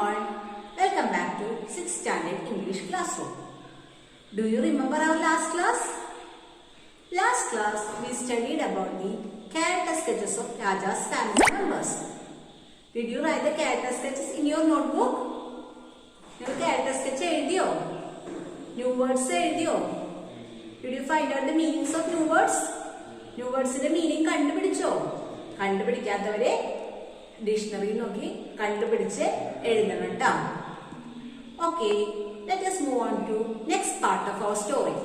all, welcome back to 6th standard English classroom. Do you remember our last class? Last class we studied about the character sketches of Raja's family members. Did you write the character sketches in your notebook? You character sketch എഴുതിയോ? New words എഴുതിയോ? Did you find out the meanings of new words? New words ന്റെ meaning കണ്ടുപിടിച്ചോ? കണ്ടുപിടിക്കാത്തവരെ dictionary നോക്കി കണ്ടുപിടിച്ച് എഴുതണം ട്ടോ. Okay, let us move on to next part of our story.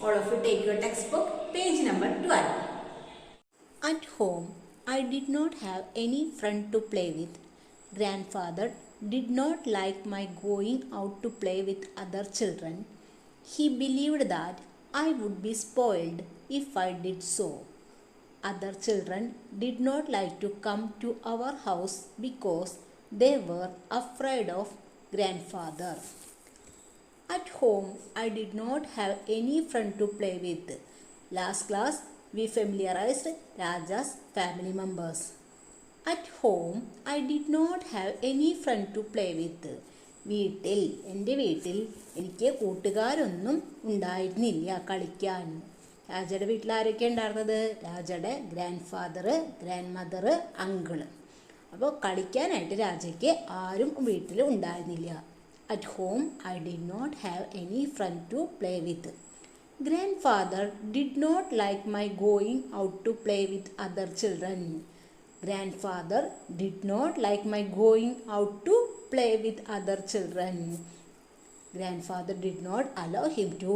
All of you take your textbook, page number 12. At home, I did not have any friend to play with. Grandfather did not like my going out to play with other children. He believed that I would be spoiled if I did so. Other children did not like to come to our house because they were afraid of grandfather. At home, I did not have any friend to play with. Last class, we familiarized Raja's family members. At home, I did not have any friend to play with. എൻ്റെ വീട്ടിൽ എനിക്ക് കൂട്ടുകാരൊന്നും ഉണ്ടായിരുന്നില്ല കളിക്കാൻ. രാജയുടെ വീട്ടിൽ ആരൊക്കെ ഉണ്ടായിരുന്നത്? രാജയുടെ grandfather, grandmother, uncle. അപ്പോൾ കളിക്കാനായിട്ട് രാജയ്ക്ക് ആരും വീട്ടിൽ ഉണ്ടായിരുന്നില്ല. At home I did not have any friend to play with. Grandfather did not like my going out to play with other children. Grandfather did not like my going out to play with other children. Grandfather did not allow him to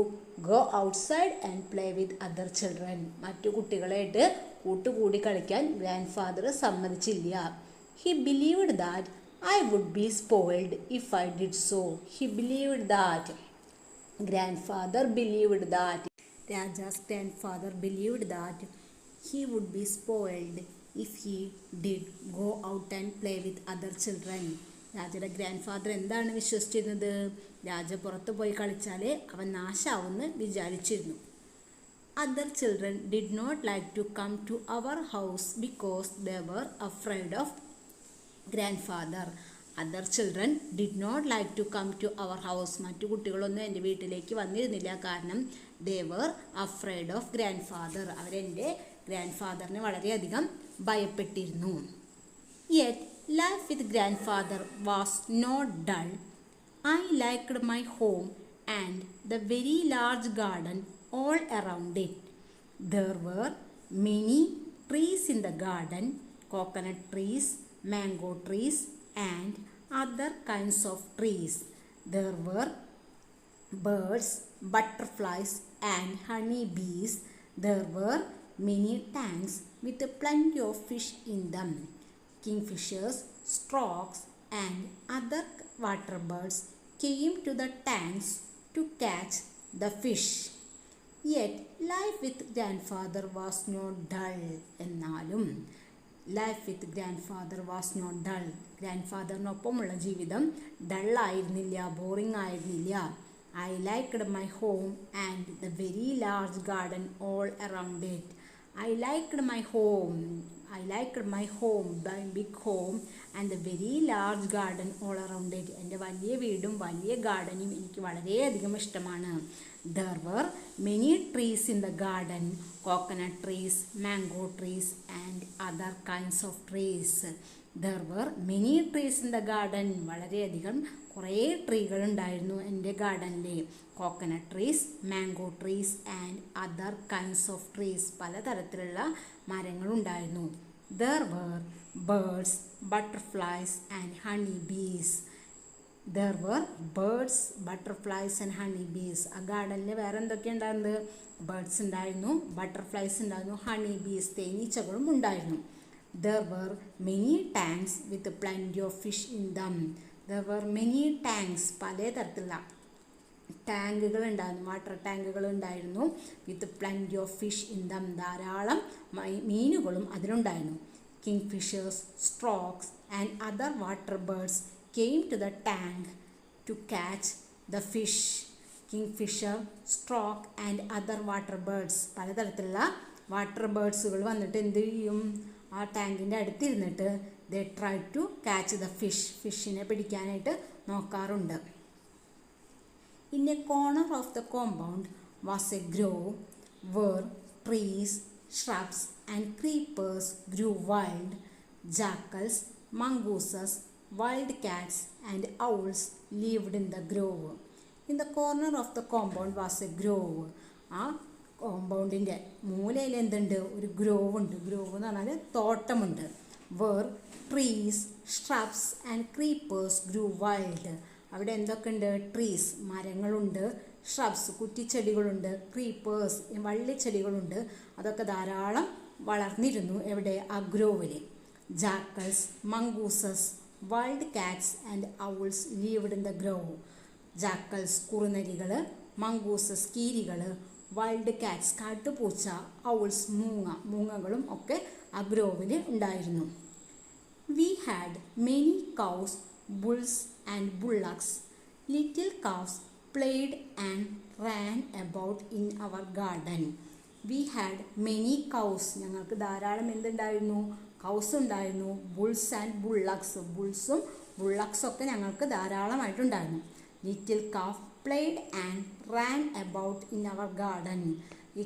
go outside and play with other children. മറ്റു കുട്ടികളായിട്ട് കൂട്ടുകൂടി കളിക്കാൻ grand father സമ്മതിച്ചില്ല. He believed that I would be spoiled if I did so. He believed that. Grandfather believed that. Raja's grandfather believed that he would be spoiled if he did go out and play with other children. രാജയുടെ grandfather എന്താണ് വിശ്വസിച്ചിരുന്നത്? രാജ പുറത്ത് പോയി കളിച്ചാൽ അവൻ നാശാവുമെന്ന് വിചാരിച്ചിരുന്നു. Other children did not like to come to our house because they were afraid of grandfather. Other children did not like to come to our house. മറ്റു കുട്ടികളൊന്നും എൻ്റെ വീട്ടിലേക്ക് വന്നിരുന്നില്ല, കാരണം they were afraid of grandfather. അവരെൻ്റെ ഗ്രാൻഡ് ഫാദറിനെ വളരെയധികം ഭയപ്പെട്ടിരുന്നു. Yet life with grandfather was not dull. I liked my home and the very large garden all around it. There were many trees in the garden, coconut trees, mango trees, and other kinds of trees. There were birds, butterflies, and honey bees. There were many tanks with plenty of fish in them. Kingfishers, storks, and other water birds came to the tanks to catch the fish. Yet life with grandfather was not dull. എന്നാലും life with grandfather was not dull. ഗ്രാൻഡ് ഫാദറിനൊപ്പമുള്ള ജീവിതം ഡള്ളായിരുന്നില്ല, boring ആയിരുന്നില്ല. I liked my home and the very large garden all around it. I liked my home, my big home and the very large garden all around it. എൻ്റെ വലിയ വീടും വലിയ ഗാർഡനും എനിക്ക് വളരെയധികം ഇഷ്ടമാണ്. There were many trees in the garden, coconut trees, mango trees, and other kinds of trees. There were many trees in the garden. വളരെയധികം കുറേ ട്രീകൾ ഉണ്ടായിരുന്നു എൻ്റെ ഗാർഡനിൽ. Coconut trees, mango trees and other kinds of trees. പലതരത്തിലുള്ള മരങ്ങളുണ്ടായിരുന്നു. There were birds, butterflies and honey bees. There were birds, butterflies and honey bees. ആ ഗാർഡനിൽ വേറെ എന്തൊക്കെ ഉണ്ടായിരുന്നത്? ബേർഡ്സ് ഉണ്ടായിരുന്നു, ബട്ടർഫ്ലൈസ് ഉണ്ടായിരുന്നു, ഹണി ബീസ് തേനീച്ചകളും ഉണ്ടായിരുന്നു. There were many tanks with plenty of fish in them. There were many tanks, പലതരത്തിലുള്ള ടാങ്കുകൾ ഉണ്ടായിരുന്നു, വാട്ടർ ടാങ്കുകൾ ഉണ്ടായിരുന്നു. With plenty of fish in them, ധാരാളം മീനുകളും അതിലുണ്ടായിരുന്നു. Kingfishers, storks and other water birds came to the tank to catch the fish. Kingfisher, stork and other water birds, പലതരത്തിലുള്ള water ബേർഡ്സുകൾ വന്നിട്ട് എന്ത് ചെയ്യും? ആ ടാങ്കിൻ്റെ അടുത്തിരുന്നിട്ട് they tried to catch the fish. ഫിഷിനെ പിടിക്കാനായിട്ട് നോക്കാറുണ്ട്. In a corner of the compound was a grove where trees, shrubs and creepers grew wild. Jackals, mongooses, wild cats and owls lived in the grove. In the corner of the compound was a grove. ആ കോമ്പൗണ്ടിൻ്റെ മൂലയിൽ എന്തുണ്ട്? ഒരു grove ഉണ്ട്. Grove എന്ന് പറഞ്ഞാൽ തോട്ടമുണ്ട്. Where trees, shrubs and creepers grew wild. അവിടെ എന്തൊക്കെ ഉണ്ട്? ട്രീസ്, മരങ്ങളുണ്ട്. ഷ്രബ്സ്, കുറ്റിച്ചെടികളുണ്ട്. ക്രീപ്പേഴ്സ്, വള്ളിച്ചെടികളുണ്ട്. അതൊക്കെ ധാരാളം വളർന്നിരുന്നു. എവിടെ? ആ ഗ്രോവിൽ. Jackals, mongooses, wild cats and owls lived in the grove. Jackals, കുറുനരികൾ, മംഗൂസസ്, കീരികൾ, വൈൽഡ് കാറ്റ്സ്, കാട്ടുപൂച്ച, ഔൾസ്, മൂങ്ങകളും ഒക്കെ ആ ഗ്രോവിൽ ഉണ്ടായിരുന്നു. We had many cows, bulls and bullocks. Little cows played and ran about in our garden. We had many cows. ഞങ്ങൾക്ക് ധാരാളം എന്തുണ്ടായിരുന്നു? കൗസ് ഉണ്ടായിരുന്നു. Bulls and bullocks. ബുൾസും ബുള്ളക്സൊക്കെ ഞങ്ങൾക്ക് ധാരാളമായിട്ടുണ്ടായിരുന്നു. Little cows played and ran about in our garden. ഈ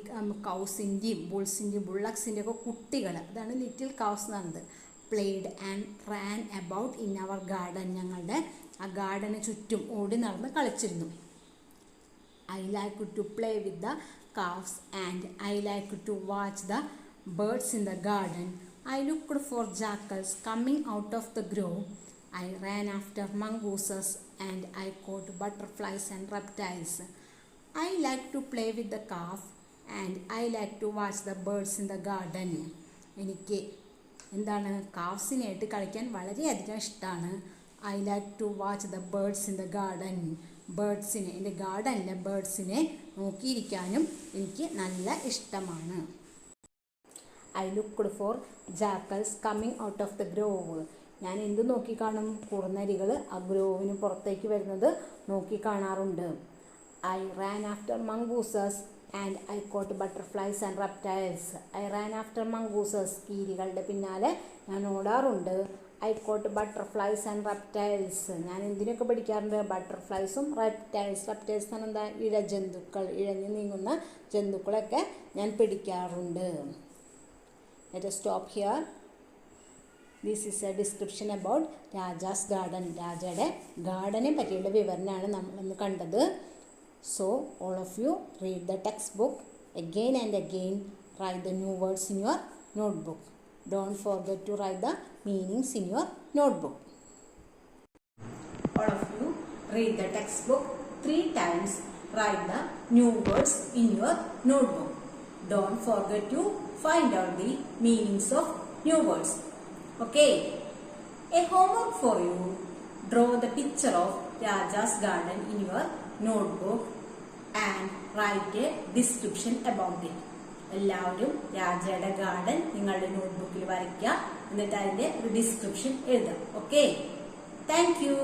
കൗസിൻ്റെയും ബുൾസിൻ്റെയും ബുള്ളക്സിൻ്റെ ഒക്കെ കുട്ടികൾ, അതാണ് ലിറ്റിൽ കൗസ് എന്ന് പറയുന്നത്. Played and ran about in our garden. ഞങ്ങളുടെ ആ ഗാർഡന് ചുറ്റും ഓടി നടന്ന് കളിച്ചിരുന്നു. I like to play with the cows and I like to watch the birds in the garden. I looked for jackals coming out of the grove. I ran after mongooses and I caught butterflies and reptiles. I like to play with the calf and I like to watch the birds in the garden. എനിക്ക് എന്താണ്? കാഫ്സിനായിട്ട് കളിക്കാൻ വളരെയധികം ഇഷ്ടമാണ്. I like to watch the birds in the garden. ബേർഡ്സിനെ, എൻ്റെ ഗാർഡനിലെ ബേർഡ്സിനെ നോക്കിയിരിക്കാനും എനിക്ക് നല്ല ഇഷ്ടമാണ്. I looked for jackals coming out of the grove. ഞാൻ എന്ത് നോക്കിക്കാണും? കുറുനരികൾ ആ ഗ്രോവിന് പുറത്തേക്ക് വരുന്നത് നോക്കിക്കാണാറുണ്ട്. I ran after mongooses and I caught butterflies and reptiles. I ran after mongooses, കീരികളുടെ പിന്നാലെ ഞാൻ ഓടാറുണ്ട്. I caught butterflies and reptiles. ഞാൻ എന്തിനൊക്കെ പഠിക്കാറുണ്ട്? ബട്ടർഫ്ലൈസും റെപ്റ്റൈൽസ്. റെപ്റ്റൈൽസ് എന്ന് പറഞ്ഞാൽ എന്താ? ഇഴജന്തുക്കൾ, ഇഴഞ്ഞു നീങ്ങുന്ന ജന്തുക്കളൊക്കെ ഞാൻ പിടിക്കാറുണ്ട്. Let us stop here. This is a description about Raja's garden. രാജയുടെ ഗാർഡനെ പറ്റിയുള്ള വിവരണമാണ് നമ്മളിന്ന് കണ്ടത്. So all of you read the textbook again and again. Write the new words in your notebook. Don't forget to write the meanings in your notebook. All of you read the textbook 3 times. Write the new words in your notebook. Don't forget to find out the meanings of new words. Okay, a homework for you. Draw the picture of Raja's garden in your notebook and write a description about it. എല്ലാവരും രാജയുടെ garden നിങ്ങളുടെ നോട്ട്ബുക്കിൽ വരയ്ക്കുക. എന്നിട്ട് അതിന്റെ ഒരു description എഴുതാം. Okay, thank you.